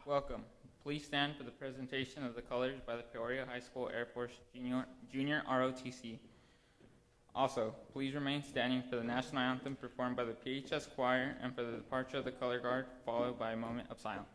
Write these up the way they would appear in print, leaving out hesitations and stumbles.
Welcome. Please stand for the presentation of the colors by the Peoria High School Air Force Junior ROTC. Also, please remain standing for the national anthem performed by the PHS choir and for the departure of the color guard, followed by a moment of silence.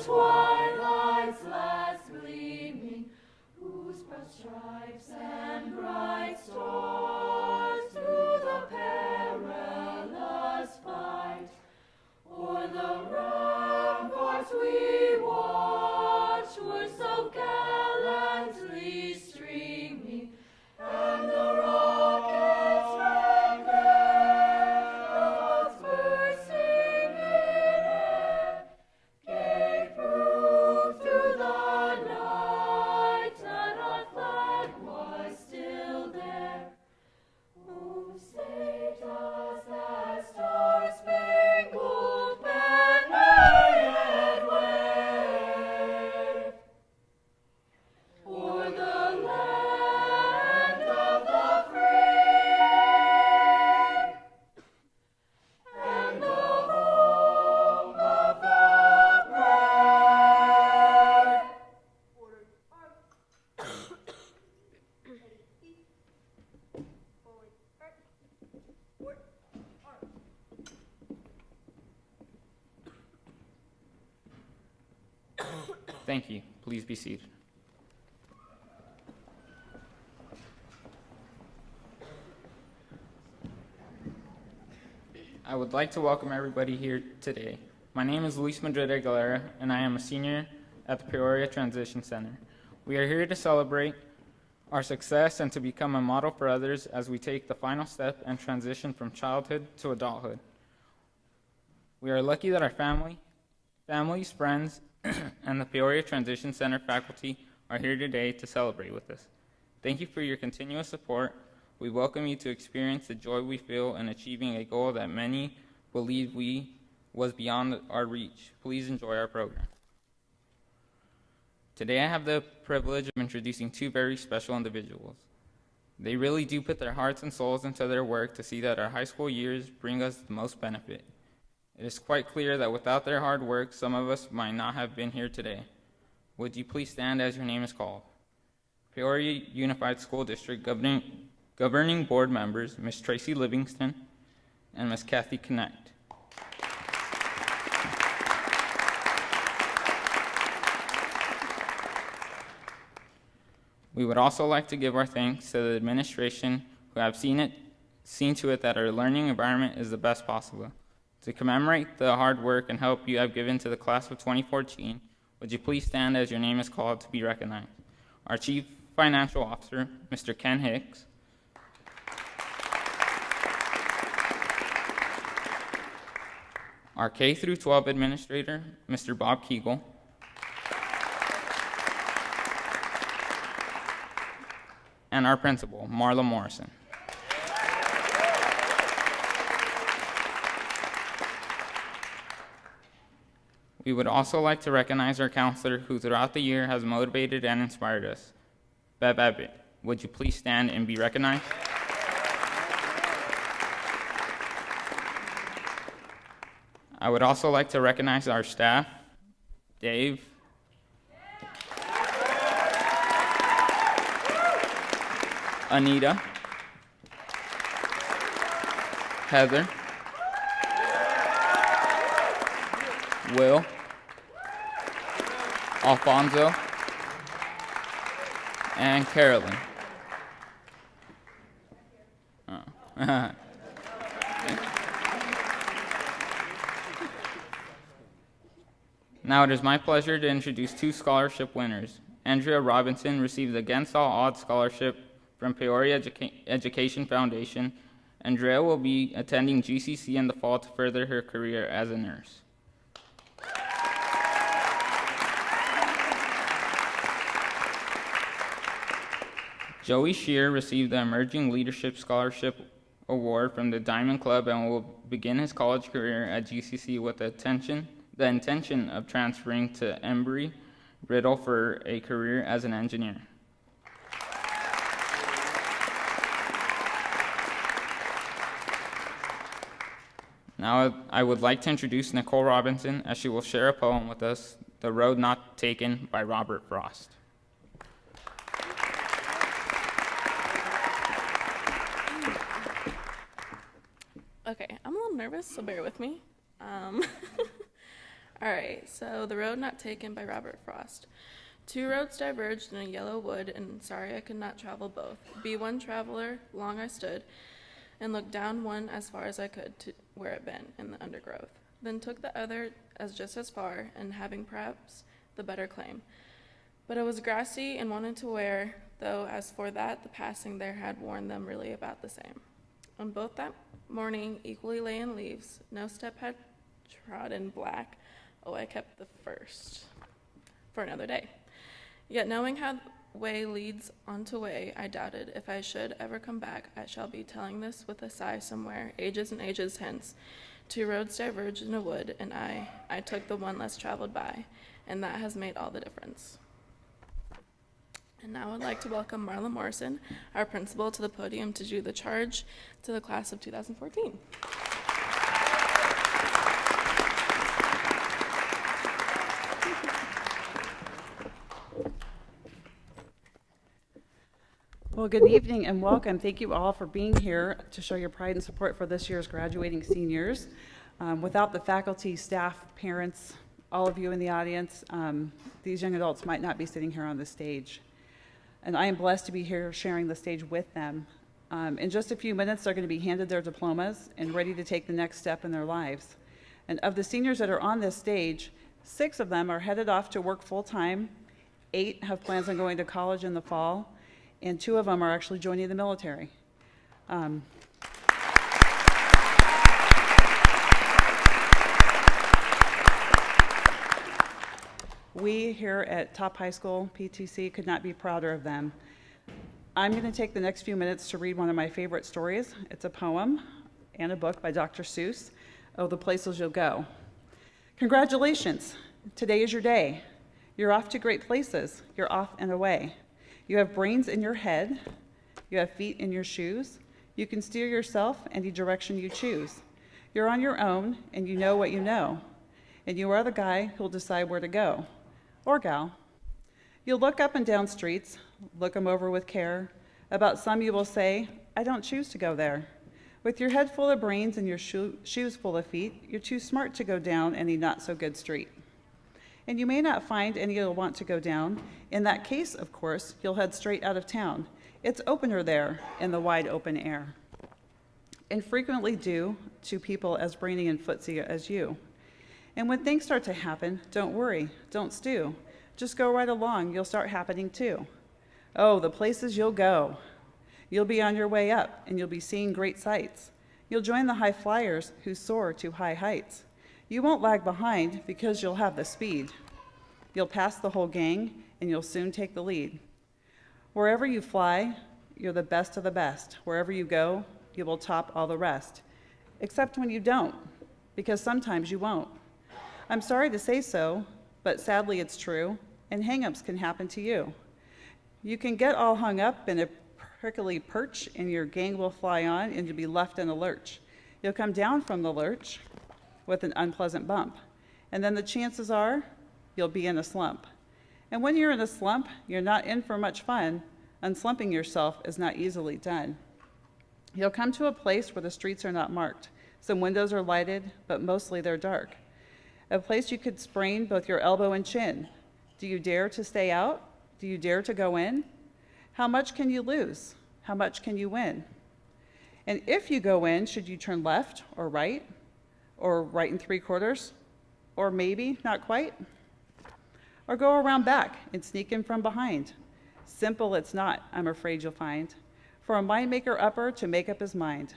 Twilight's last gleaming, whose broad stripes and bright stars through the perilous fight, o'er the ramparts we watched were so gallantly streaming, and the rockets rang there, the boats bursting in air, gave proof through the night that our flag was still there. Oh, say does that star-spangled banner yet wave o'er the land of the free and the home of the brave? Thank you. Please be seated. I would like to welcome everybody here today. My name is Luis Madrid Aguilera, and I am a senior at the Peoria Transition Center. We are here to celebrate our success and to become a model for others as we take the final step and transition from childhood to adulthood. We are lucky that our families, friends, and the Peoria Transition Center faculty are here today to celebrate with us. Thank you for your continuous support. We welcome you to experience the joy we feel in achieving a goal that many believe was beyond our reach. Please enjoy our program. Today I have the privilege of introducing two very special individuals. They really do put their hearts and souls into their work to see that our high school years bring us the most benefit. It is quite clear that without their hard work, some of us might not have been here today. Would you please stand as your name is called? Peoria Unified School District Governing Board members, Ms. Tracy Livingston and Ms. Kathy Connect. We would also like to give our thanks to the administration who have seen to it that our learning environment is the best possible. To commemorate the hard work and help you have given to the class of 2014, would you please stand as your name is called to be recognized? Our Chief Financial Officer, Mr. Ken Hicks. Our K-12 Administrator, Mr. Bob Keegle. And our Principal, Marla Morrison. We would also like to recognize our counselor who throughout the year has motivated and inspired us. Bev Abbott, would you please stand and be recognized? I would also like to recognize our staff, Dave, Anita, Heather, Will, Alfonso, and Carolyn. Oh. Now it is my pleasure to introduce two scholarship winners. Andrea Robinson received the Against All Odds Scholarship from Peoria Education Foundation. Andrea will be attending GCC in the fall to further her career as a nurse. Joey Shear received the Emerging Leadership Scholarship Award from the Diamond Club and will begin his college career at GCC with the intention of transferring to Embry-Riddle for a career as an engineer. Now I would like to introduce Nicole Robinson as she will share a poem with us, The Road Not Taken by Robert Frost. Okay, I'm a little nervous, so bear with me. All right, so The Road Not Taken by Robert Frost. Two roads diverged in a yellow wood, and sorry I could not travel both. Be one traveler, long I stood, and looked down one as far as I could to where it bent in the undergrowth. Then took the other as just as far, and having perhaps the better claim. But it was grassy and wanted to wear, though as for that, the passing there had worn them really about the same. On both that morning equally lay in leaves, no step had trodden black. Oh, I kept the first for another day. Yet knowing how way leads on to way, I doubted if I should ever come back. I shall be telling this with a sigh somewhere, ages and ages hence. Two roads diverged in a wood, and I took the one less traveled by, and that has made all the difference. And now I'd like to welcome Marla Morrison, our principal, to the podium to do the charge to the class of 2014. Well, good evening and welcome. Thank you all for being here to show your pride and support for this year's graduating seniors. Without the faculty, staff, parents, all of you in the audience, these young adults might not be sitting here on the stage. And I am blessed to be here sharing the stage with them. In just a few minutes, they're going to be handed their diplomas and ready to take the next step in their lives. And of the seniors that are on this stage, 6 of them are headed off to work full-time, 8 have plans on going to college in the fall, and 2 of them are actually joining the military. We here at Top High School, PTC, could not be prouder of them. I'm going to take the next few minutes to read one of my favorite stories. It's a poem and a book by Dr. Seuss, Oh, the Places You'll Go. Congratulations, today is your day. You're off to great places, you're off and away. You have brains in your head, you have feet in your shoes, you can steer yourself any direction you choose. You're on your own and you know what you know, and you are the guy who'll decide where to go, or gal. You'll look up and down streets, look them over with care. About some you will say, I don't choose to go there. With your head full of brains and your shoes full of feet, you're too smart to go down any not so good street. And you may not find any you'll want to go down. In that case, of course, you'll head straight out of town. It's opener there in the wide open air. And frequently do to people as brainy and footsy as you. And when things start to happen, don't worry, don't stew. Just go right along, you'll start happening too. Oh, the places you'll go. You'll be on your way up, and you'll be seeing great sights. You'll join the high flyers who soar to high heights. You won't lag behind because you'll have the speed. You'll pass the whole gang, and you'll soon take the lead. Wherever you fly, you're the best of the best. Wherever you go, you will top all the rest. Except when you don't, because sometimes you won't. I'm sorry to say so, but sadly it's true, and hang-ups can happen to you. You can get all hung up in a prickly perch, and your gang will fly on, and you'll be left in a lurch. You'll come down from the lurch with an unpleasant bump, and then the chances are you'll be in a slump. And when you're in a slump, you're not in for much fun. Unslumping yourself is not easily done. You'll come to a place where the streets are not marked. Some windows are lighted, but mostly they're dark. A place you could sprain both your elbow and chin. Do you dare to stay out? Do you dare to go in? How much can you lose? How much can you win? And if you go in, should you turn left or right and 3/4, or maybe not quite? Or go around back and sneak in from behind? Simple it's not, I'm afraid you'll find. For a mind maker upper to make up his mind.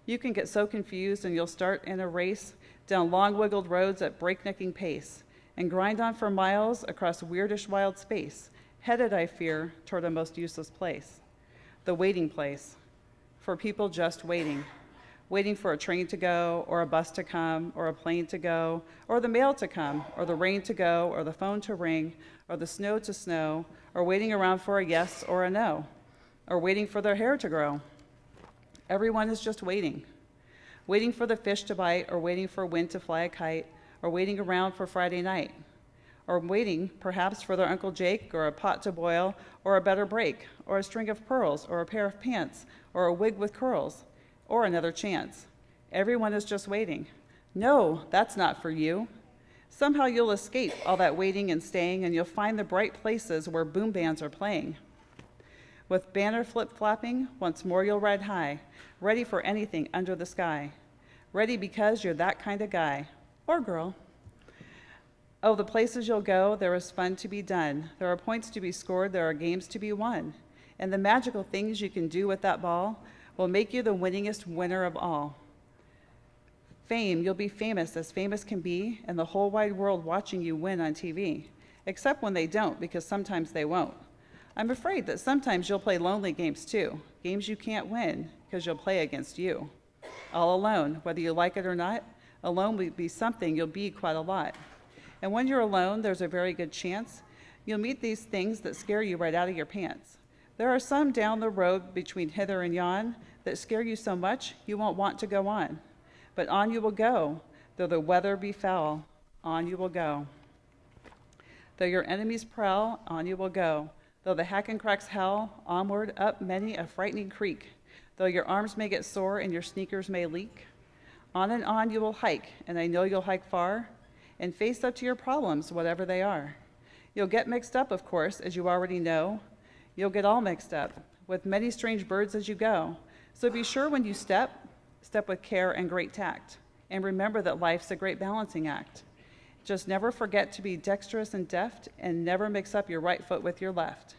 You can get so confused and you'll start in a race down long wiggled roads at breaknecking pace and grind on for miles across weirdish wild space, headed, I fear, toward a most useless place. The waiting place, for people just waiting. Waiting for a train to go, or a bus to come, or a plane to go, or the mail to come, or the rain to go, or the phone to ring, or the snow to snow, or waiting around for a yes or a no, or waiting for their hair to grow. Everyone is just waiting. Waiting for the fish to bite, or waiting for wind to fly a kite, or waiting around for Friday night, or waiting perhaps for their Uncle Jake, or a pot to boil, or a better break, or a string of pearls, or a pair of pants, or a wig with curls, or another chance. Everyone is just waiting. No, that's not for you. Somehow you'll escape all that waiting and staying, and you'll find the bright places where boom bands are playing. With banner flip-flapping, once more you'll ride high, ready for anything under the sky. Ready because you're that kind of guy, or girl. Oh, the places you'll go, there is fun to be done. There are points to be scored, there are games to be won. And the magical things you can do with that ball will make you the winningest winner of all. Fame, you'll be famous as famous can be, and the whole wide world watching you win on TV. Except when they don't, because sometimes they won't. I'm afraid that sometimes you'll play lonely games too, games you can't win, because you'll play against you. All alone, whether you like it or not, alone will be something you'll be quite a lot. And when you're alone, there's a very good chance you'll meet these things that scare you right out of your pants. There are some down the road between hither and yon that scare you so much you won't want to go on. But on you will go, though the weather be foul, on you will go. Though your enemies prowl, on you will go. Though the hack and cracks howl, onward up many a frightening creek. Though your arms may get sore and your sneakers may leak. On and on you will hike, and I know you'll hike far, and face up to your problems, whatever they are. You'll get mixed up, of course, as you already know. You'll get all mixed up, with many strange birds as you go. So be sure when you step with care and great tact. And remember that life's a great balancing act. Just never forget to be dexterous and deft, and never mix up your right foot with your left.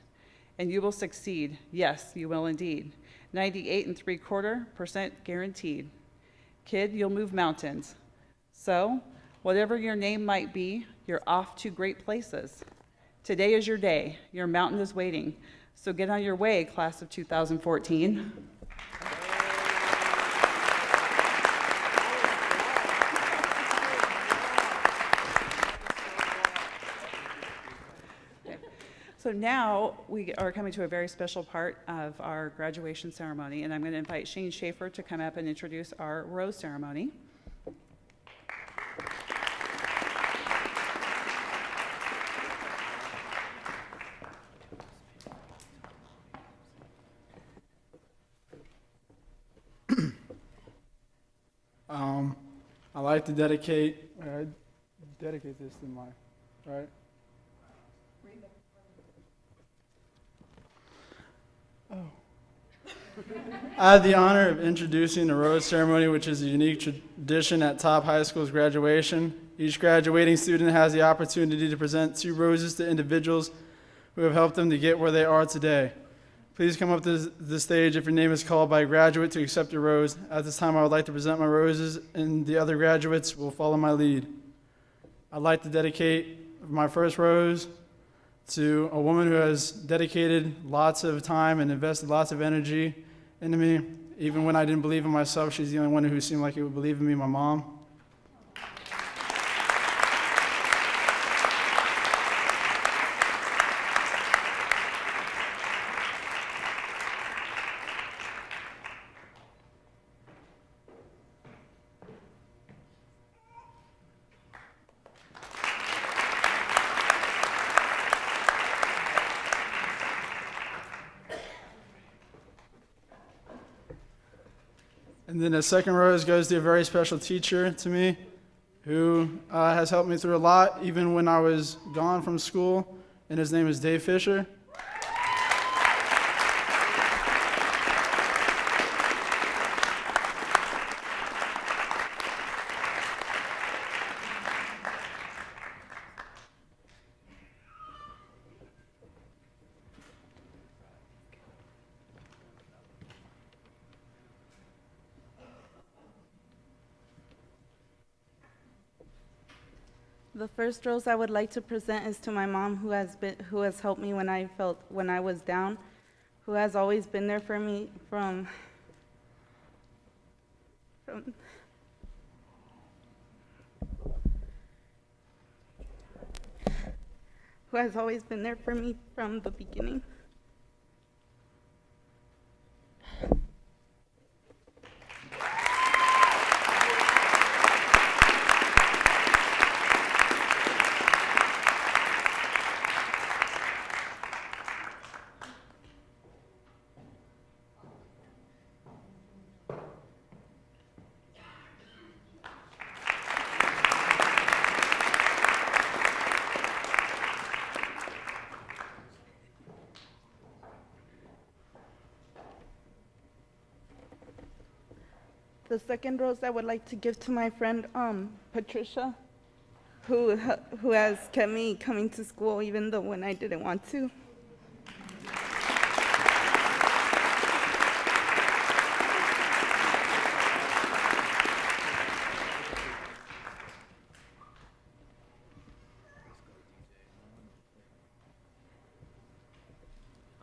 And you will succeed. Yes, you will indeed. 98.75% guaranteed. Kid, you'll move mountains. So, whatever your name might be, you're off to great places. Today is your day. Your mountain is waiting. So get on your way, class of 2014. So now we are coming to a very special part of our graduation ceremony, and I'm going to invite Shane Schaefer to come up and introduce our rose ceremony. I like to dedicate this to my, right? Oh. I had the honor of introducing the rose ceremony, which is a unique tradition at Top High School's graduation. Each graduating student has the opportunity to present 2 roses to individuals who have helped them to get where they are today. Please come up to the stage if your name is called by a graduate to accept your rose. At this time, I would like to present my roses, and the other graduates will follow my lead. I'd like to dedicate my first rose to a woman who has dedicated lots of time and invested lots of energy into me. Even when I didn't believe in myself, she's the only one who seemed like she would believe in me, my mom. And then the second rose goes to a very special teacher to me who has helped me through a lot, even when I was gone from school. and his name is Dave Fisher. The first rose I would like to present is to my mom, who has helped me when I was down, who has always been there for me who has always been there for me from the beginning. The second rose I would like to give to my friend Patricia, who has kept me coming to school even though when I didn't want to.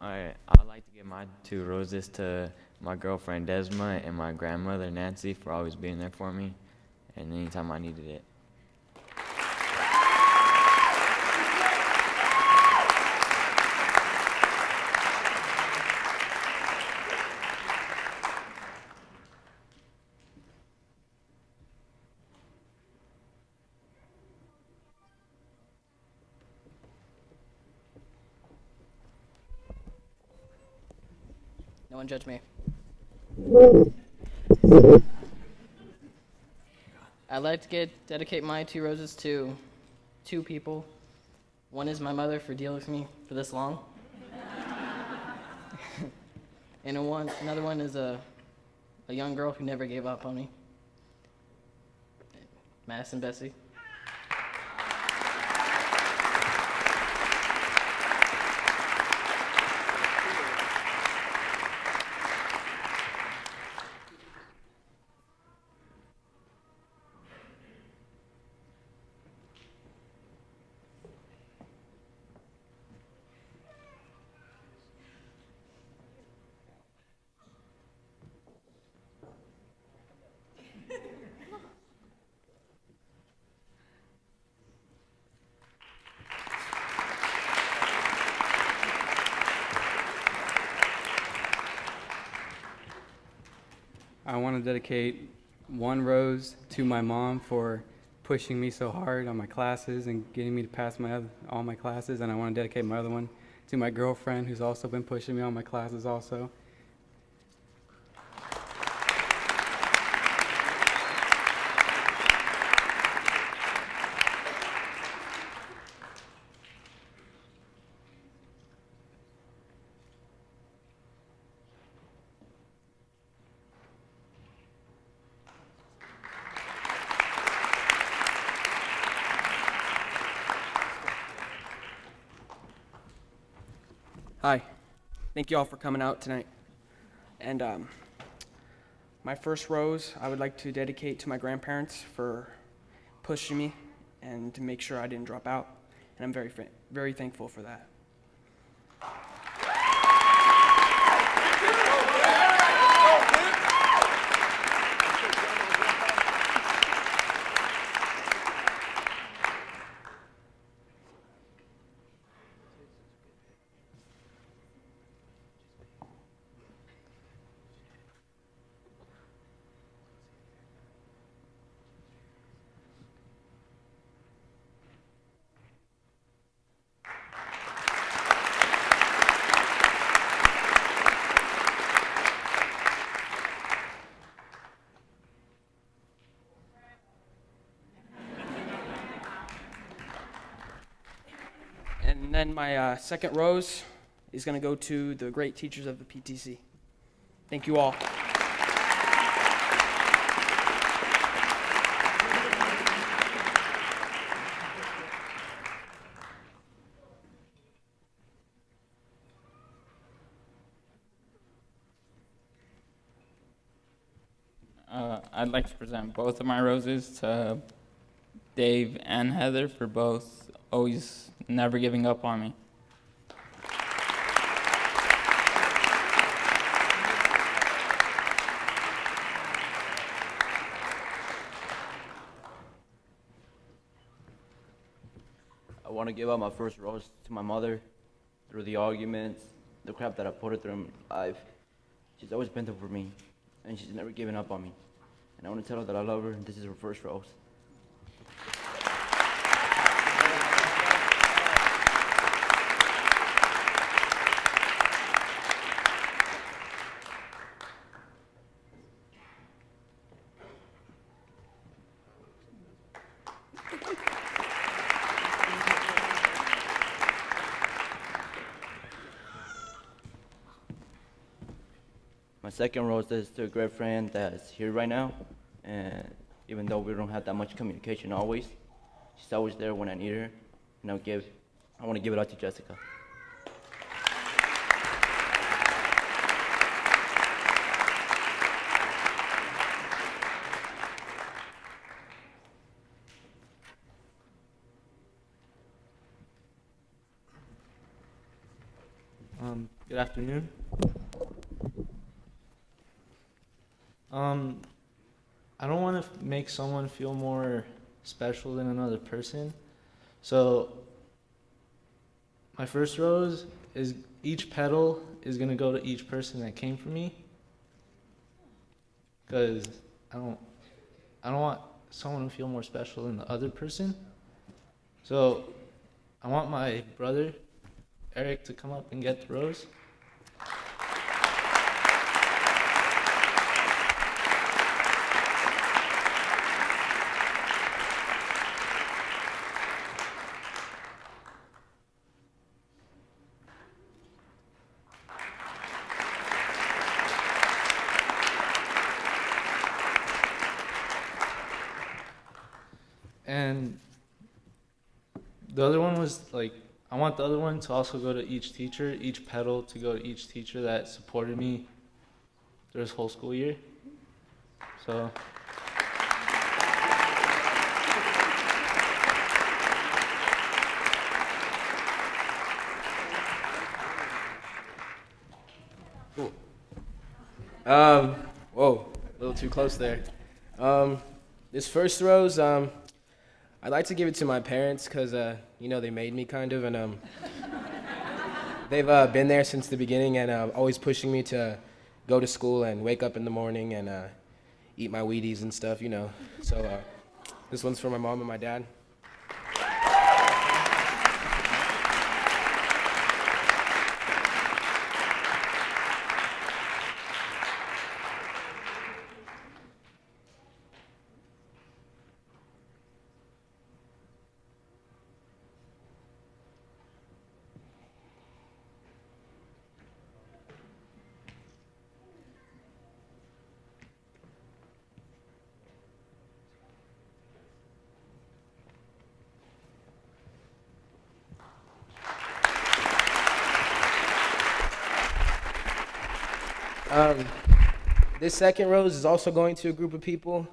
Alright, I'd like to give my 2 roses to my girlfriend Desma and my grandmother Nancy for always being there for me and anytime I needed it. No one judge me. I'd like to dedicate my 2 roses to 2 people. One is my mother for dealing with me for this long. And another one is a young girl who never gave up on me. Madison Bessie. I want to dedicate 1 rose to my mom for pushing me so hard on my classes and getting me to pass all my classes, and I want to dedicate my other one to my girlfriend, who's also been pushing me on my classes also. Hi. Thank you all for coming out tonight. And my first rose I would like to dedicate to my grandparents for pushing me and to make sure I didn't drop out. And I'm very thankful for that. And then my second rose is going to go to the great teachers of the PTC. Thank you all. I'd like to present both of my roses to Dave and Heather for both always never giving up on me. I want to give out my first rose to my mother. Through the arguments, the crap that I put her through in life, she's always been there for me, and she's never given up on me. And I want to tell her that I love her, and this is her first rose. My second rose is to a great friend that's here right now, and even though we don't have that much communication always, she's always there when I need her, and I want to give it out to Jessica. Good afternoon. I don't want to make someone feel more special than another person. So my first rose is each petal is going to go to each person that came from me. Because I don't want someone to feel more special than the other person. So I want my brother, Eric, to come up and get the rose. And the other one was like, I want the other one to also go to each teacher, each petal to go to each teacher that supported me through this whole school year. So. Cool. Whoa, a little too close there. This first rose, I'd like to give it to my parents because, they made me kind of, and they've been there since the beginning and always pushing me to go to school and wake up in the morning and eat my Wheaties and stuff, So this one's for my mom and my dad. This second rose is also going to a group of people.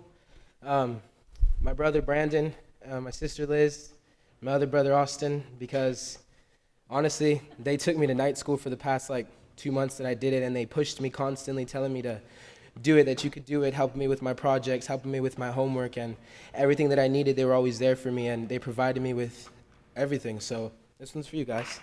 My brother Brandon, my sister Liz, my other brother Austin, because honestly, they took me to night school for the past 2 months that I did it, and they pushed me constantly, telling me to do it, that you could do it, helping me with my projects, helping me with my homework, and everything that I needed, they were always there for me, and they provided me with everything. So this one's for you guys.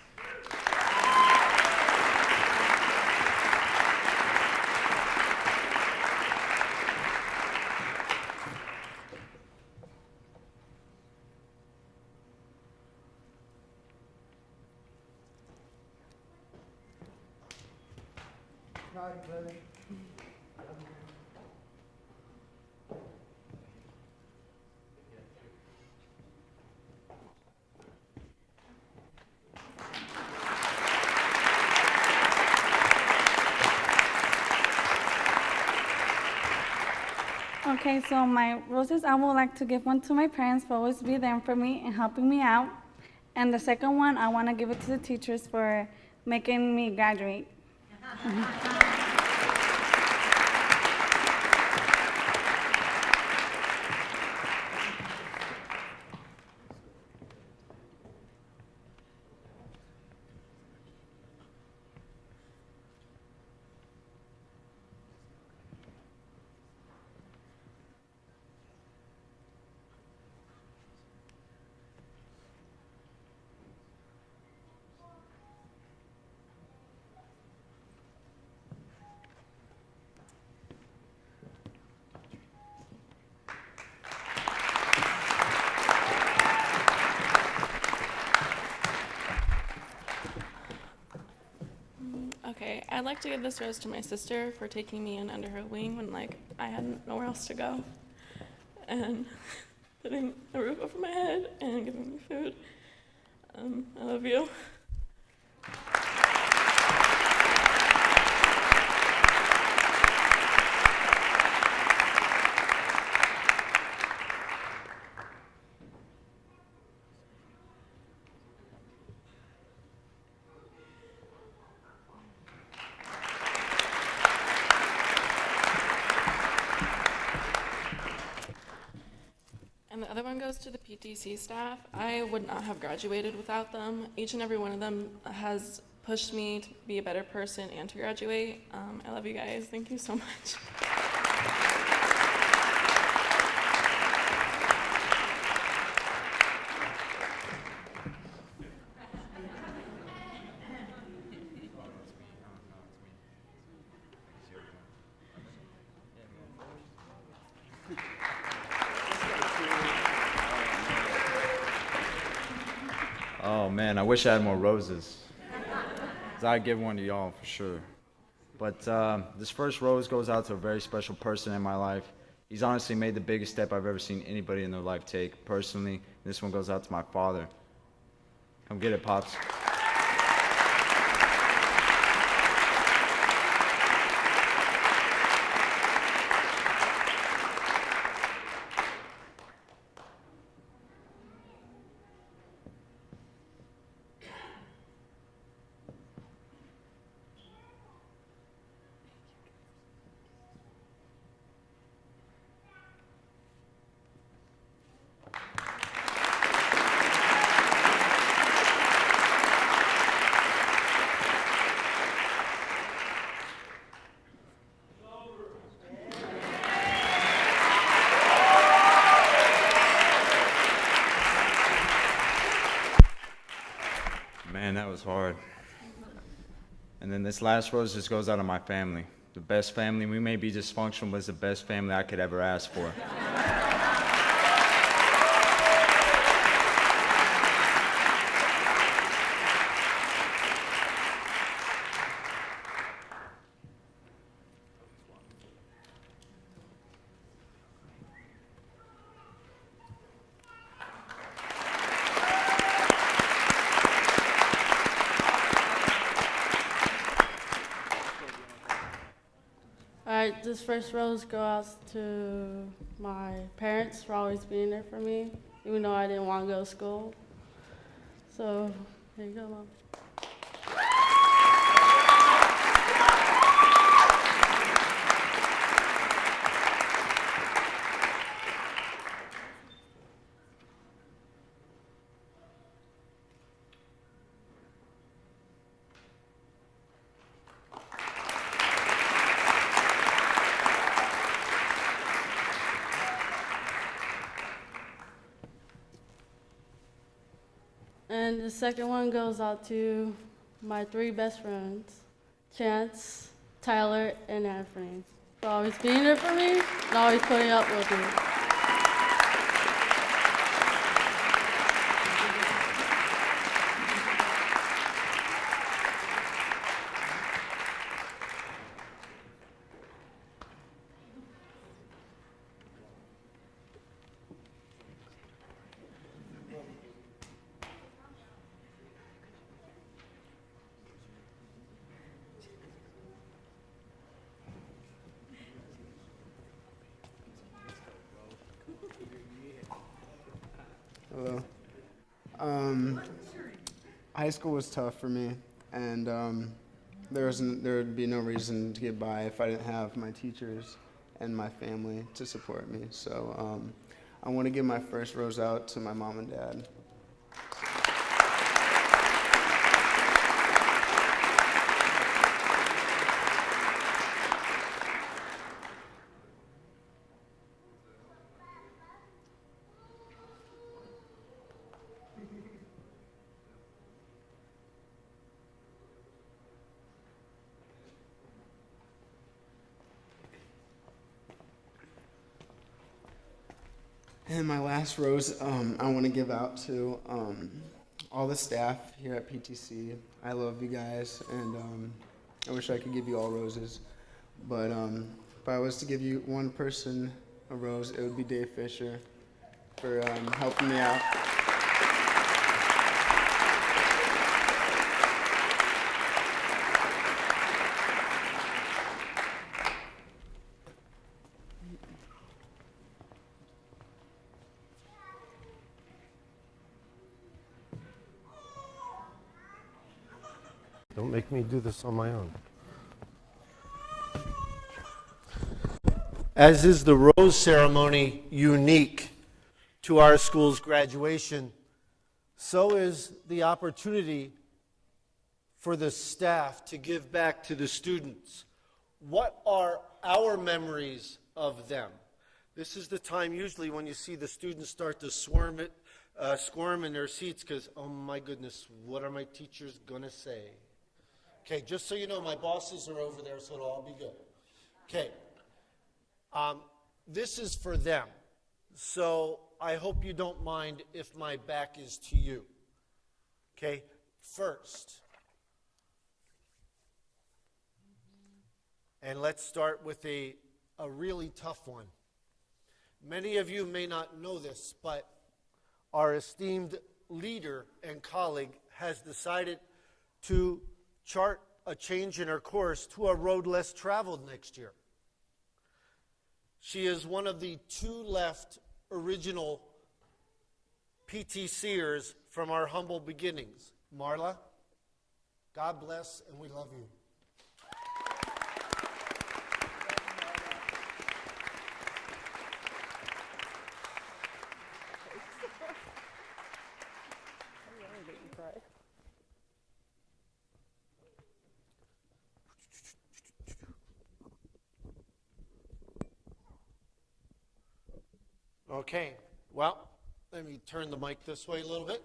Okay, so my roses, I would like to give one to my parents for always be there for me and helping me out. And the second one, I want to give it to the teachers for making me graduate. Okay, I'd like to give this rose to my sister for taking me in under her wing when I had nowhere else to go, and putting a roof over my head and giving me food. I love you. And the other one goes to the PTC staff. I would not have graduated without them. Each and every one of them has pushed me to be a better person and to graduate. I love you guys. Thank you so much. Oh man, I wish I had more roses. 'Cause I'd give one to y'all for sure. But this first rose goes out to a very special person in my life. He's honestly made the biggest step I've ever seen anybody in their life take personally. This one goes out to my father. Come get it, Pops. Man, that was hard. And then this last rose just goes out to my family. The best family. We may be dysfunctional, but it's the best family I could ever ask for. All right, this first rose goes out to my parents for always being there for me, even though I didn't want to go to school. So, here you go, Mom. And the second one goes out to my three best friends, Chance, Tyler, and Anthony, for always being there for me and always putting up with me. Hello. High school was tough for me, and there would be no reason to get by if I didn't have my teachers and my family to support me. So I want to give my first rose out to my mom and dad. And my last rose I want to give out to all the staff here at PTC. I love you guys, and I wish I could give you all roses. But if I was to give you one person a rose, it would be Dave Fisher for helping me out. Don't make me do this on my own. As is the rose ceremony unique to our school's graduation, so is the opportunity for the staff to give back to the students. What are our memories of them? This is the time usually when you see the students start to squirm in their seats because, oh my goodness, what are my teachers going to say? Okay, just so you know, my bosses are over there, so it'll all be good. Okay, this is for them. So I hope you don't mind if my back is to you. Okay, first. And let's start with a really tough one. Many of you may not know this, but our esteemed leader and colleague has decided to chart a change in her course to a road less traveled next year. She is one of the two left original PTCers from our humble beginnings. Marla, God bless, and we love you. Okay, well, let me turn the mic this way a little bit,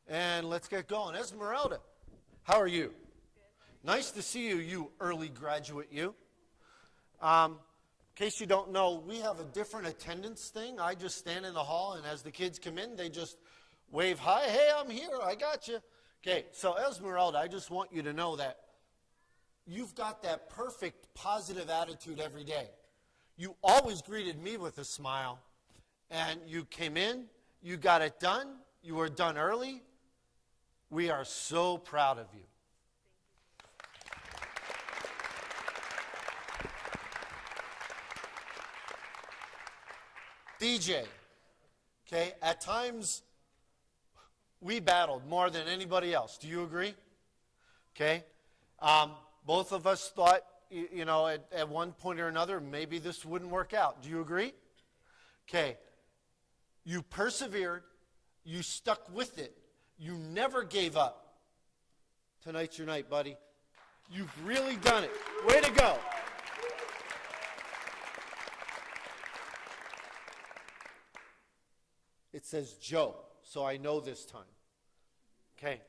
and let's get going. Esmeralda, how are you? Good. Nice to see you, you early graduate, you. In case you don't know, we have a different attendance thing. I just stand in the hall, and as the kids come in, they just wave hi, hey, I'm here, I got you. Okay, so Esmeralda, I just want you to know that you've got that perfect positive attitude every day. You always greeted me with a smile. And you came in, you got it done, you were done early. We are so proud of you. DJ, okay, at times we battled more than anybody else. Do you agree? Okay, both of us thought, at one point or another, maybe this wouldn't work out. Do you agree? Okay. You persevered, you stuck with it, you never gave up. Tonight's your night, buddy. You've really done it. Way to go. It says Joe, so I know this time. Okay.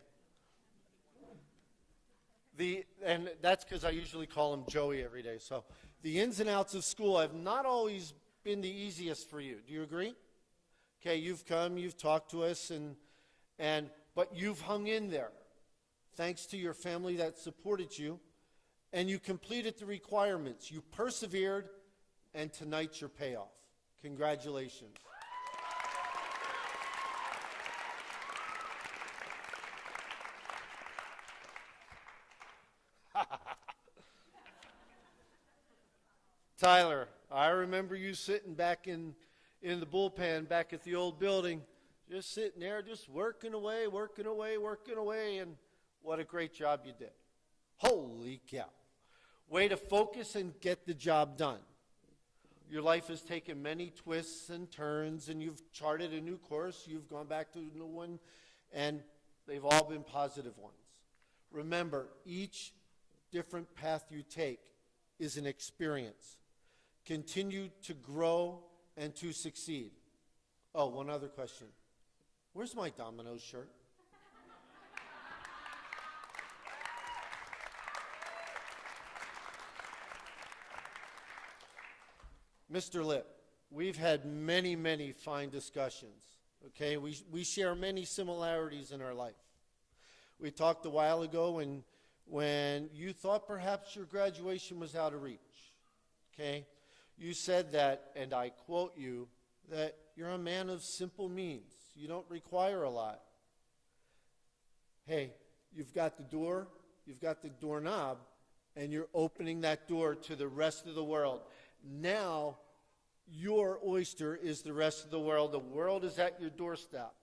And that's because I usually call him Joey every day. So the ins and outs of school have not always been the easiest for you. Do you agree? Okay, you've come, you've talked to us, but you've hung in there. Thanks to your family that supported you, and you completed the requirements. You persevered, and tonight's your payoff. Congratulations. Tyler, I remember you sitting back in the bullpen back at the old building, Just sitting there, just working away, working away, working away, and what a great job you did. Holy cow. Way to focus and get the job done. Your life has taken many twists and turns, and you've charted a new course, you've gone back to a new one, and they've all been positive ones. Remember, each different path you take is an experience. Continue to grow and to succeed. Oh, one other question. Where's my Domino's shirt? Mr. Lip, we've had many, many fine discussions. Okay, we share many similarities in our life. We talked a while ago when you thought perhaps your graduation was out of reach. Okay, you said that, and I quote you, that you're a man of simple means. You don't require a lot. Hey, you've got the door, you've got the doorknob, and you're opening that door to the rest of the world. Now, your oyster is the rest of the world. The world is at your doorstep.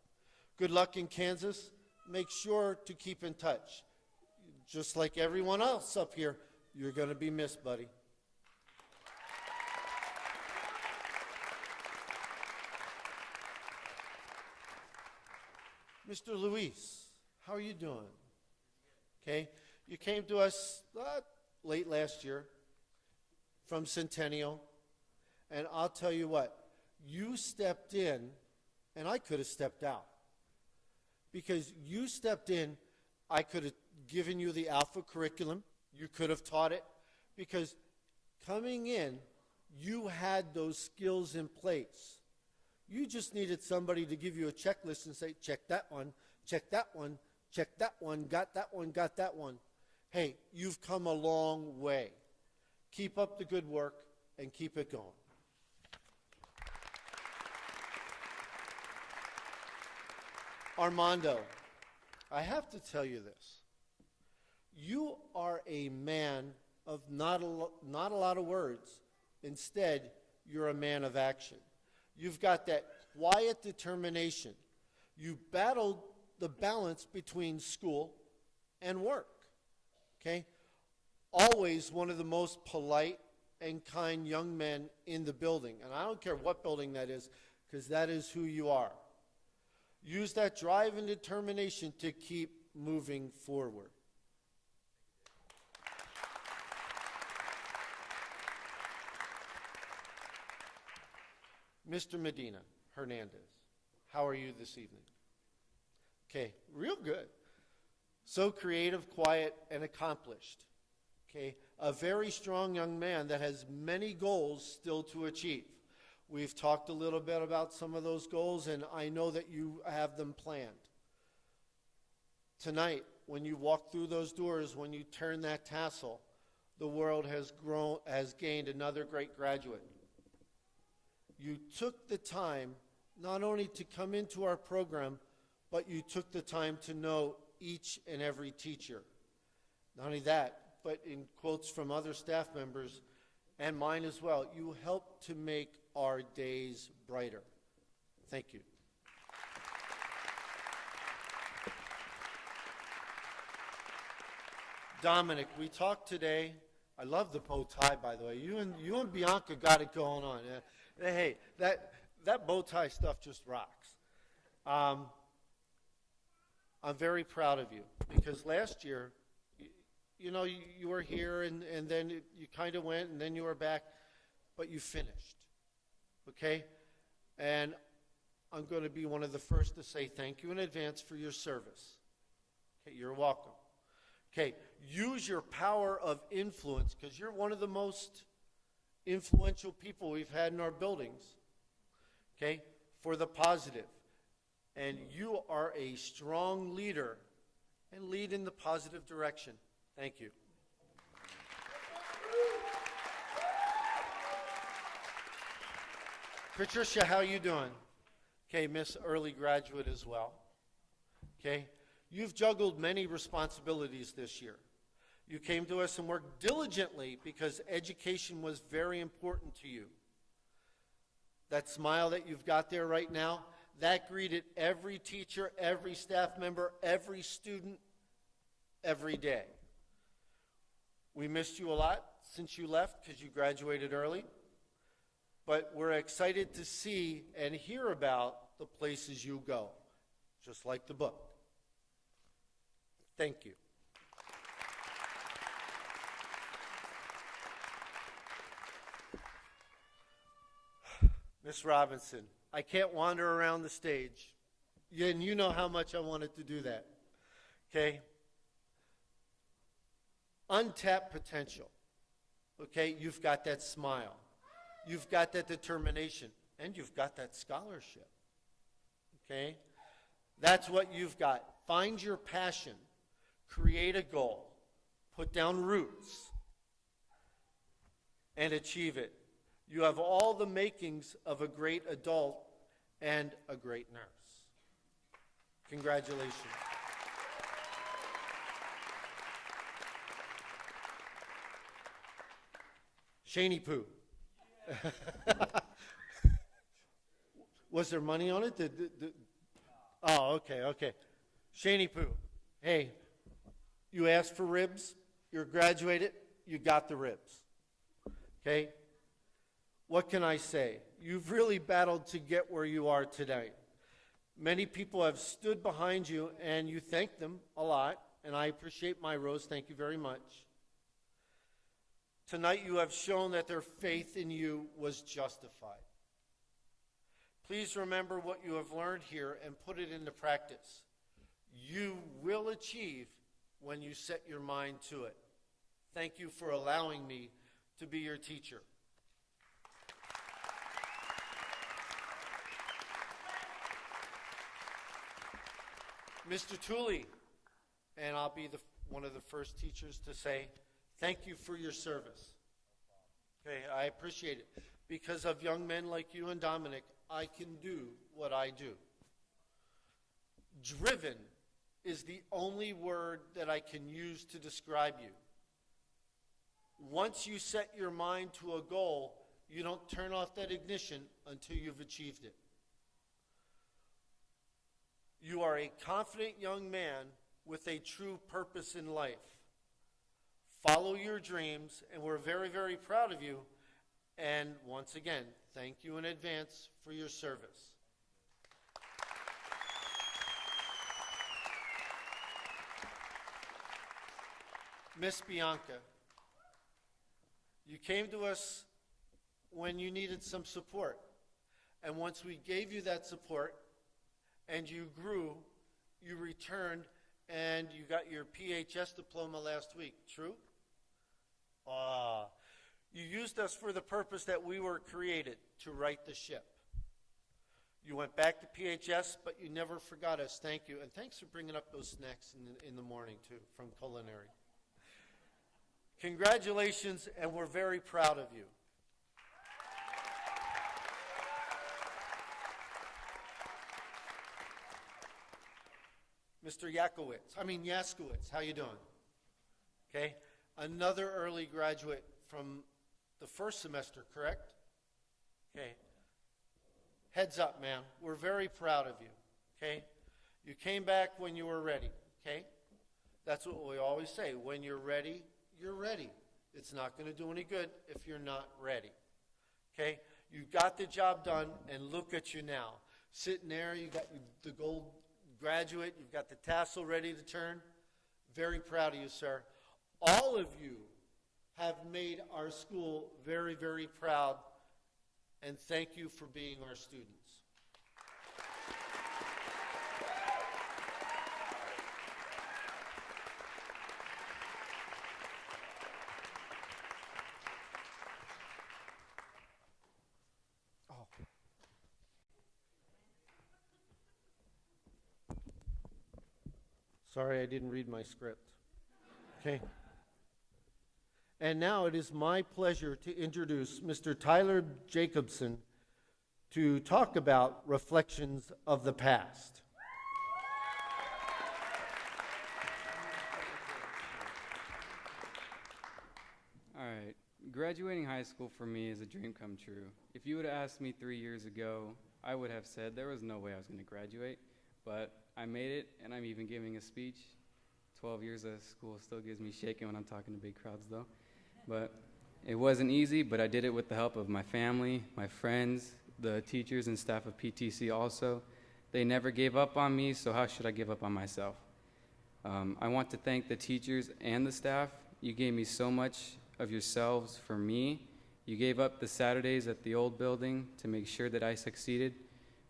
Good luck in Kansas. Make sure to keep in touch. Just like everyone else up here, you're going to be missed, buddy. Mr. Luis, how are you doing? Okay, you came to us late last year from Centennial, and I'll tell you what, you stepped in, and I could have stepped out. Because you stepped in, I could have given you the Alpha curriculum, you could have taught it, because coming in, you had those skills in place. You just needed somebody to give you a checklist and say, check that one, check that one, check that one, got that one, got that one. Hey, you've come a long way. Keep up the good work and keep it going. Armando, I have to tell you this. You are a man of not a lot of words. Instead, you're a man of action. You've got that quiet determination. You battled the balance between school and work. Okay? Always one of the most polite and kind young men in the building. And I don't care what building that is, because that is who you are. Use that drive and determination to keep moving forward. Mr. Medina Hernandez, how are you this evening? Okay, real good. So creative, quiet, and accomplished. Okay, a very strong young man that has many goals still to achieve. We've talked a little bit about some of those goals, and I know that you have them planned. Tonight, when you walk through those doors, when you turn that tassel, the world has gained another great graduate. You took the time not only to come into our program, but you took the time to know each and every teacher. Not only that, but in quotes from other staff members, and mine as well, you helped to make our days brighter. Thank you. Dominic, we talked today. I love the bow tie, by the way. You and Bianca got it going on. Hey, that bow tie stuff just rocks. I'm very proud of you because last year, you were here and then you kind of went and then you were back, but you finished. Okay? And I'm going to be one of the first to say thank you in advance for your service. Okay, you're welcome. Okay, use your power of influence because you're one of the most influential people we've had in our buildings. Okay, for the positive. And you are a strong leader and lead in the positive direction. Thank you. Patricia, how you doing? Okay, Miss Early Graduate as well. Okay, you've juggled many responsibilities this year. You came to us and worked diligently because education was very important to you. That smile that you've got there right now, that greeted every teacher, every staff member, every student, every day. We missed you a lot since you left because you graduated early, but we're excited to see and hear about the places you go, just like the book. Thank you. Miss Robinson, I can't wander around the stage, and you know how much I wanted to do that, okay? Untapped potential, okay? You've got that smile, you've got that determination, and you've got that scholarship, okay? That's what you've got. Find your passion, create a goal, put down roots, and achieve it. You have all the makings of a great adult and a great nurse. Congratulations. Shani Poo. Was there money on it? Oh, okay. Shani Poo. Hey, you asked for ribs, you're graduated, you got the ribs. Okay? What can I say? You've really battled to get where you are today. Many people have stood behind you, and you thank them a lot, and I appreciate my rose. Thank you very much. Tonight you have shown that their faith in you was justified. Please remember what you have learned here and put it into practice. You will achieve when you set your mind to it. Thank you for allowing me to be your teacher. Mr. Tooley, and I'll be one of the first teachers to say, thank you for your service. Okay, I appreciate it. Because of young men like you and Dominic, I can do what I do. Driven is the only word that I can use to describe you. Once you set your mind to a goal, you don't turn off that ignition until you've achieved it. You are a confident young man with a true purpose in life. Follow your dreams, and we're very, very proud of you. And once again, thank you in advance for your service. Miss Bianca, you came to us when you needed some support. And once we gave you that support, and you grew, you returned, and you got your PHS diploma last week. True? You used us for the purpose that we were created, to right the ship. You went back to PHS, but you never forgot us. Thank you. And thanks for bringing up those snacks in the morning, too, from culinary. Congratulations, and we're very proud of you. Mr. Yaskowitz, how you doing? Okay, another early graduate from the first semester, correct? Okay, heads up, man, we're very proud of you, okay? You came back when you were ready, okay? That's what we always say, when you're ready, you're ready. It's not going to do any good if you're not ready, okay? You got the job done, and look at you now. Sitting there, you got the gold graduate, you've got the tassel ready to turn. Very proud of you, sir. All of you have made our school very, very proud, and thank you for being our students. Sorry, I didn't read my script. Okay. And now it is my pleasure to introduce Mr. Tyler Jacobson to talk about reflections of the past. All right. Graduating high school for me is a dream come true. If you would have asked me 3 years ago, I would have said there was no way I was going to graduate, but I made it, and I'm even giving a speech. 12 years of school still gives me shaking when I'm talking to big crowds, though. But it wasn't easy, but I did it with the help of my family, my friends, the teachers and staff of PTC also. They never gave up on me, so how should I give up on myself? I want to thank the teachers and the staff. You gave me so much of yourselves for me. You gave up the Saturdays at the old building to make sure that I succeeded.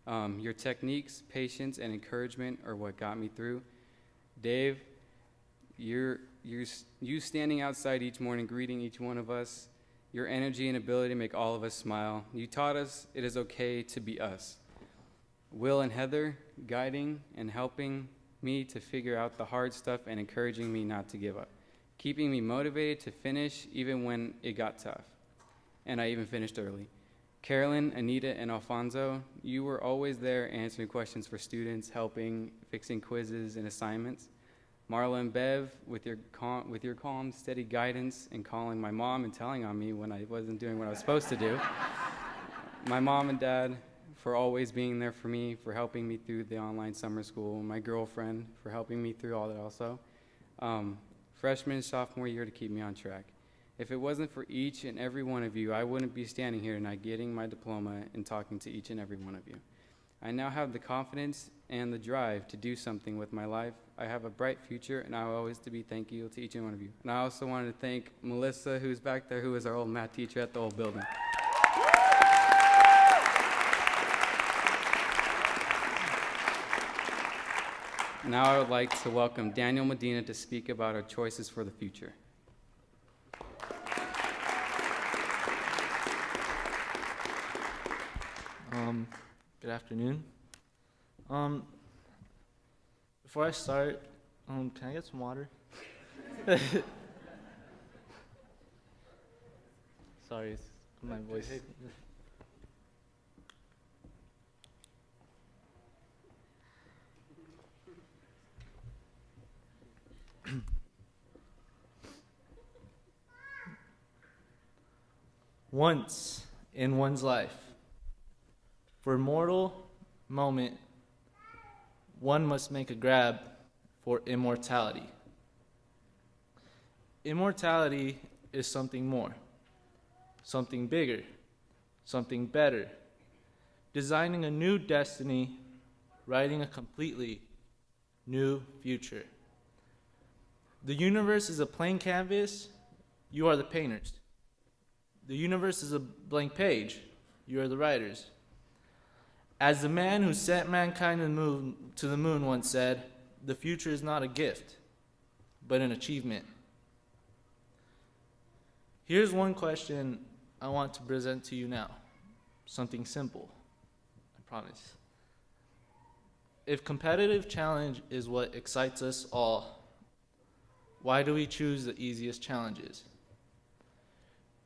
Your techniques, patience, and encouragement are what got me through. Dave, you standing outside each morning greeting each one of us, your energy and ability to make all of us smile. You taught us it is okay to be us. Will and Heather, guiding and helping me to figure out the hard stuff and encouraging me not to give up, keeping me motivated to finish even when it got tough. And I even finished early. Carolyn, Anita, and Alfonso, you were always there answering questions for students, helping, fixing quizzes and assignments. Marla and Bev, with your calm, steady guidance and calling my mom and telling on me when I wasn't doing what I was supposed to do. My mom and dad, for always being there for me, for helping me through the online summer school. My girlfriend, for helping me through all that also. Freshman and sophomore year to keep me on track. If it wasn't for each and every one of you, I wouldn't be standing here tonight getting my diploma and talking to each and every one of you. I now have the confidence and the drive to do something with my life. I have a bright future, and I will always to be thank you to each and one of you. And I also wanted to thank Melissa, who's back there, who was our old math teacher at the old building. Now I would like to welcome Daniel Medina to speak about our choices for the future. Good afternoon. Before I start, can I get some water? Sorry, it's my voice. Once in one's life, for a mortal moment, one must make a grab for immortality. Immortality is something more, something bigger, something better, designing a new destiny, writing a completely new future. The universe is a blank canvas, you are the painters. The universe is a blank page, you are the writers. As the man who sent mankind to the moon once said, the future is not a gift, but an achievement. Here's one question I want to present to you now. Something simple, I promise. If competitive challenge is what excites us all, why do we choose the easiest challenges?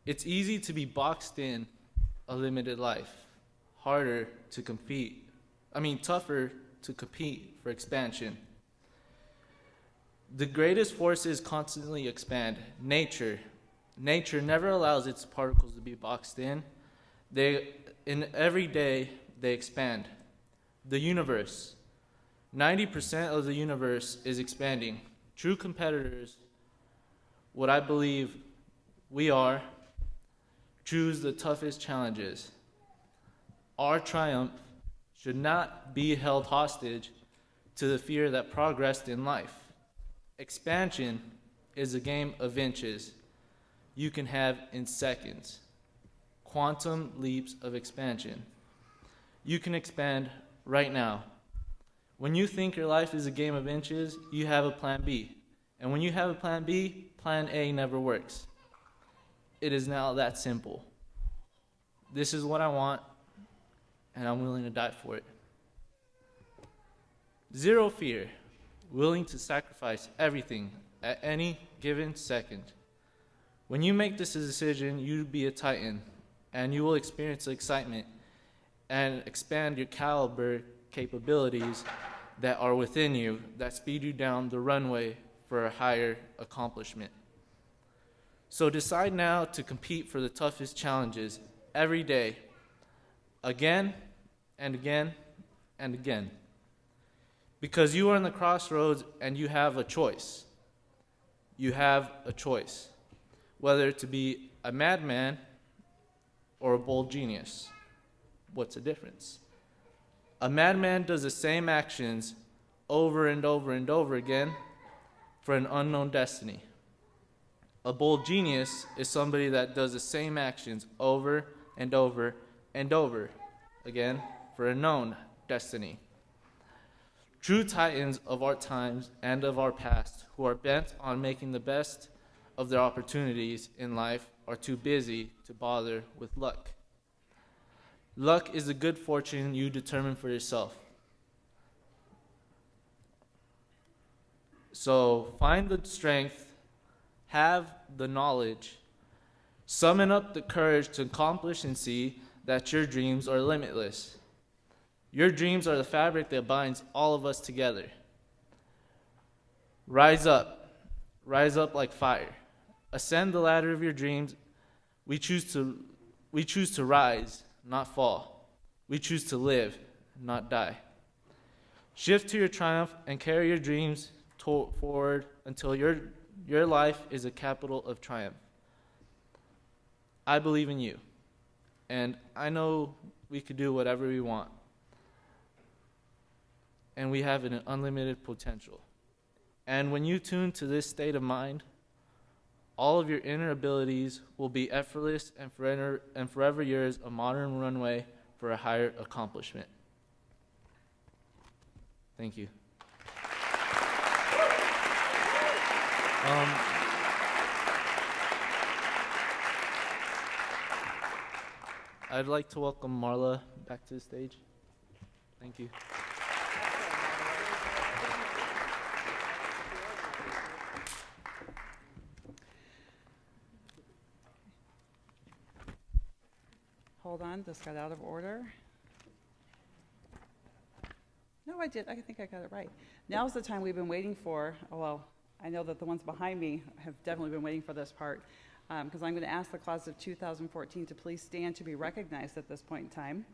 It's easy to be boxed in a limited life. Harder to compete. Tougher to compete for expansion. The greatest forces constantly expand. Nature never allows its particles to be boxed in. Every day they expand. The universe. 90% of the universe is expanding. True competitors, what I believe we are, choose the toughest challenges. Our triumph should not be held hostage to the fear that progressed in life. Expansion is a game of inches you can have in seconds. Quantum leaps of expansion. You can expand right now. When you think your life is a game of inches, you have a plan B. And when you have a plan B, plan A never works. It is now that simple. This is what I want, and I'm willing to die for it. Zero fear, willing to sacrifice everything at any given second. When you make this decision, you'll be a titan, and you will experience excitement and expand your caliber capabilities that are within you that speed you down the runway for a higher accomplishment. So decide now to compete for the toughest challenges every day, again and again and again. Because you are in the crossroads and you have a choice. You have a choice. Whether to be a madman or a bold genius. What's the difference? A madman does the same actions over and over and over again for an unknown destiny. A bold genius is somebody that does the same actions over and over and over again for a known destiny. True titans of our times and of our past who are bent on making the best of their opportunities in life are too busy to bother with luck. Luck is the good fortune you determine for yourself. So find the strength, have the knowledge, summon up the courage to accomplish and see that your dreams are limitless. Your dreams are the fabric that binds all of us together. Rise up like fire. Ascend the ladder of your dreams. We choose to rise, not fall. We choose to live, not die. Shift to your triumph and carry your dreams forward until your life is a capital of triumph. I believe in you, and I know we could do whatever we want. And we have an unlimited potential. And when you tune to this state of mind, all of your inner abilities will be effortless and forever yours, a modern runway for a higher accomplishment. Thank you. I'd like to welcome Marla back to the stage. Thank you. Hold on, this got out of order. No, I did. I think I got it right. Now's the time we've been waiting for. Well, I know that the ones behind me have definitely been waiting for this part, because I'm going to ask the class of 2014 to please stand to be recognized at this point in time.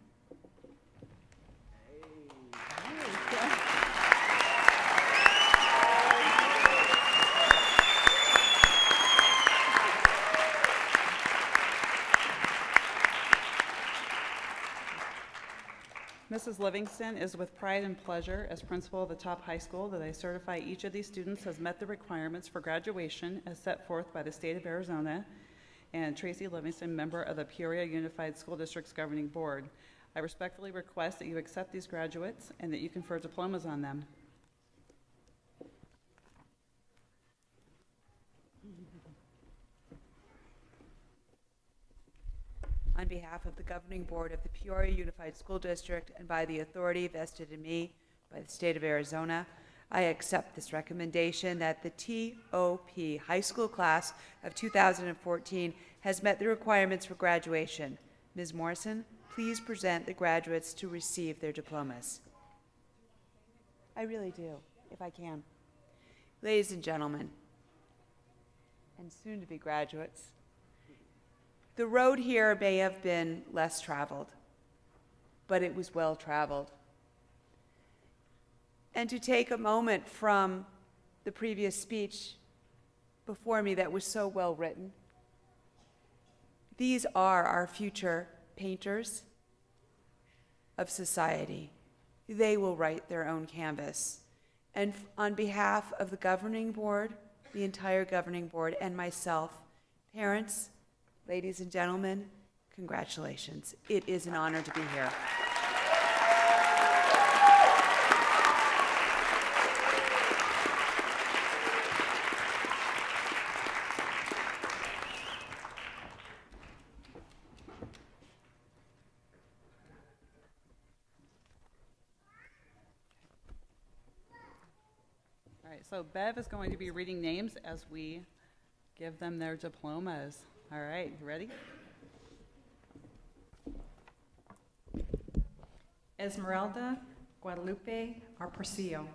Mrs. Livingston is with pride and pleasure as principal of the top high school that I certify each of these students has met the requirements for graduation as set forth by the state of Arizona, and Tracy Livingston, member of the Peoria Unified School District's governing board. I respectfully request that you accept these graduates and that you confer diplomas on them. On behalf of the Governing Board of the Peoria Unified School District and by the authority vested in me by the state of Arizona, I accept this recommendation that the TOP high school class of 2014 has met the requirements for graduation. Ms. Morrison, please present the graduates to receive their diplomas. I really do, if I can. Ladies and gentlemen, and soon-to-be graduates, the road here may have been less traveled, but it was well traveled. And to take a moment from the previous speech before me that was so well written, these are our future painters of society. They will write their own canvas. And on behalf of the governing board, the entire governing board, and myself, parents, ladies and gentlemen, congratulations. It is an honor to be here. All right, so Bev is going to be reading names as we give them their diplomas. All right, you ready? Esmeralda Guadalupe Arporcio.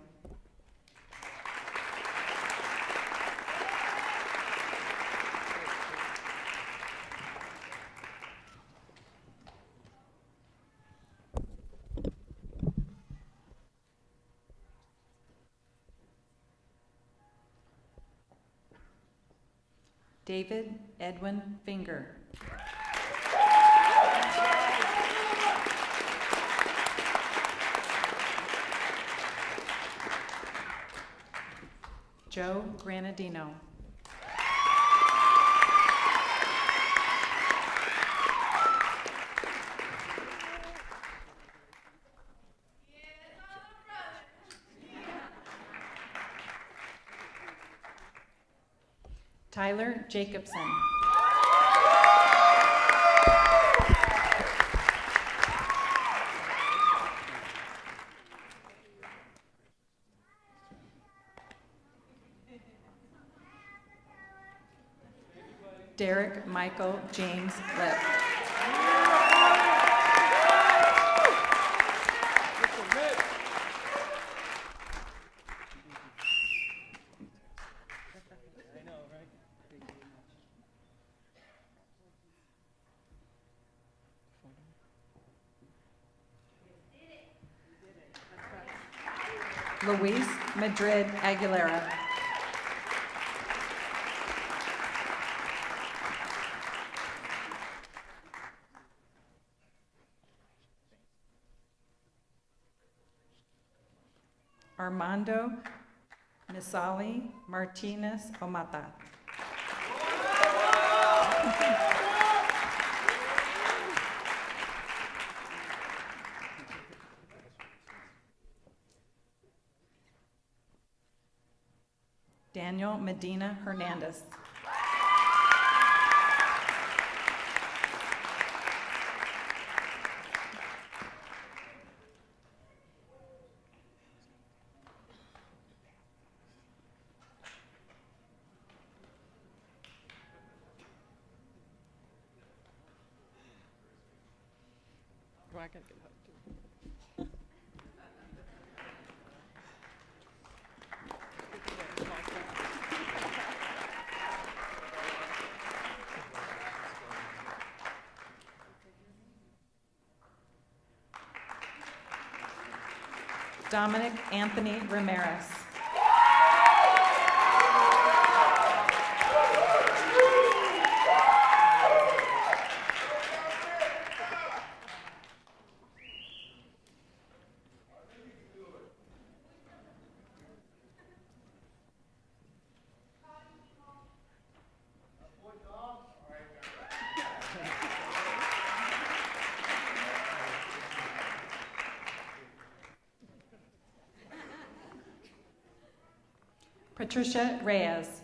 David Edwin Finger. Joe Granadino. Tyler Jacobson. Derek Michael James Lip. Luis Madrid Aguilera. Armando Misali Martinez Omata. Daniel Medina Hernandez. I gotta get up too. Dominic Anthony Ramirez. Patricia Reyes.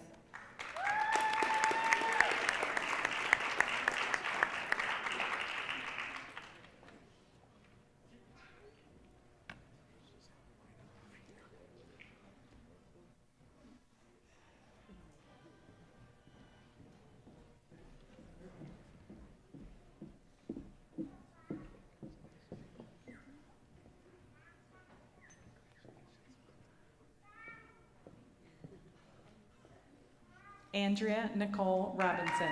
Andrea Nicole Robinson.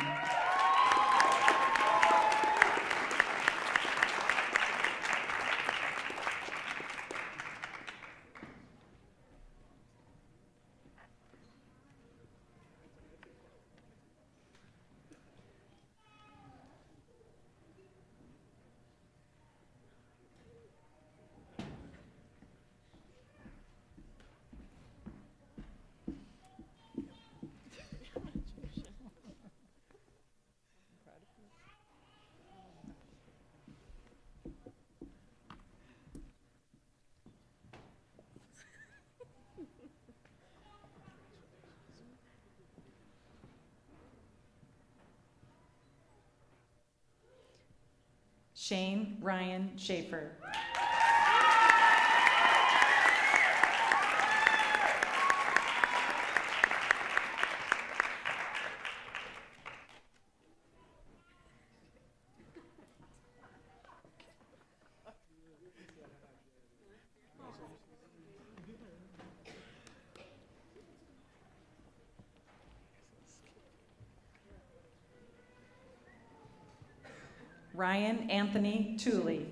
Shane Ryan Schaefer. Ryan Anthony Tooley.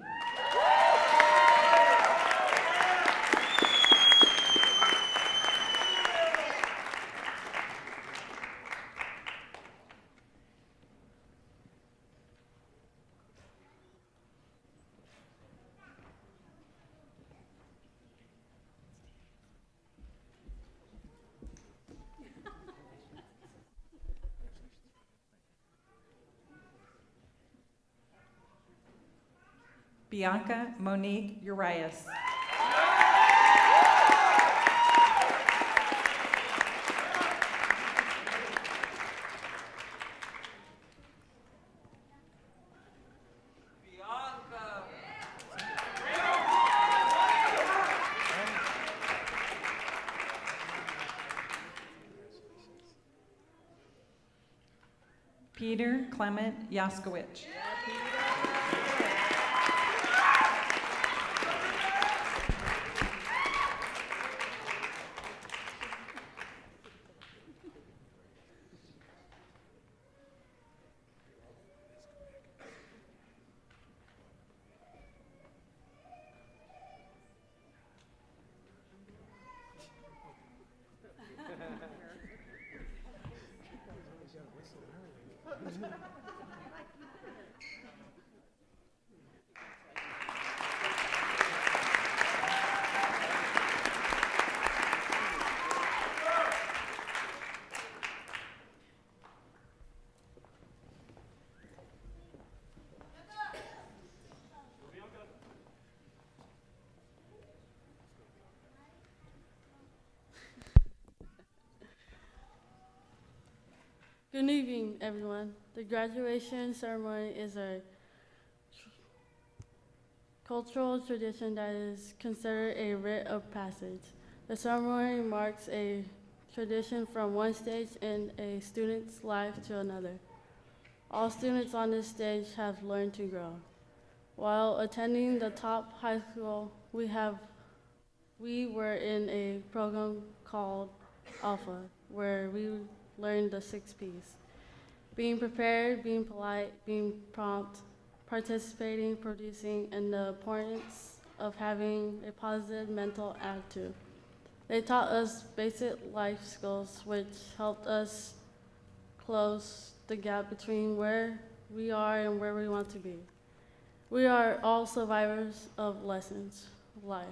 Bianca Monique Urias. Peter Clement Yaskowicz. Good evening, everyone. The graduation ceremony is a cultural tradition that is considered a rite of passage. The ceremony marks a tradition from one stage in a student's life to another. All students on this stage have learned to grow. While attending the top high school, we were in a program called Alpha, where we learned the 6 Ps. Being prepared, being polite, being prompt, participating, producing, and the importance of having a positive mental attitude. They taught us basic life skills which helped us close the gap between where we are and where we want to be. We are all survivors of lessons life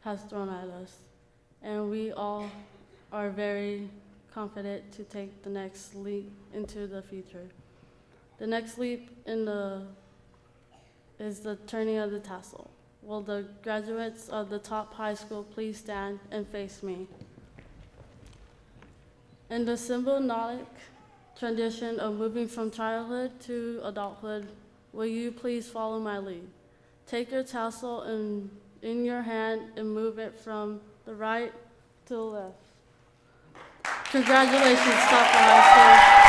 has thrown at us, and we all are very confident to take the next leap into the future. The next leap is the turning of the tassel. Will the graduates of the top high school please stand and face me? In the symbolic tradition of moving from childhood to adulthood, will you please follow my lead? Take your tassel in your hand and move it from the right to the left. Congratulations, Top High School.